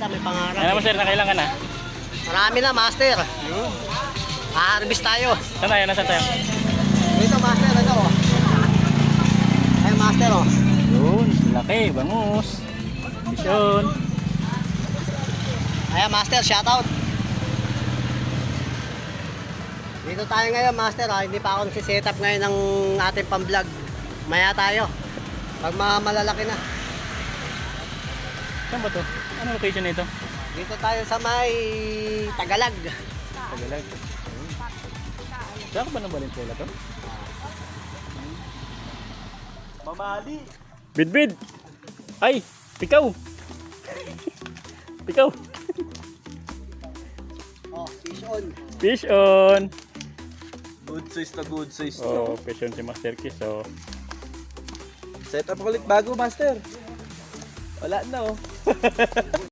may pangarap. Ano mo sir, nakailan ka na? Marami na, master. Yun. Harvest tayo. Saan tayo? Nasaan tayo? Dito, master, ano oh. Ay, master oh. Yun, laki, bangus. Vision. Ayan, master, shoutout. Dito tayo ngayon, master. Hindi pa ako nagsiset up ngayon ng ating pang-vlog. Maya tayo. Pag malalaki na. Saan ba to? Ano location nito? Dito tayo sa may Tagalag. Tagalag. Saan ka ba ng Valenzuela to? Mamali. Bidbid! Ay! Pikaw! Pikaw! Oh, fish on. Fish on! Good size na good size. Oh, fish on si Master Kiss. Oh. Set up ulit bago, master. Wala na oh.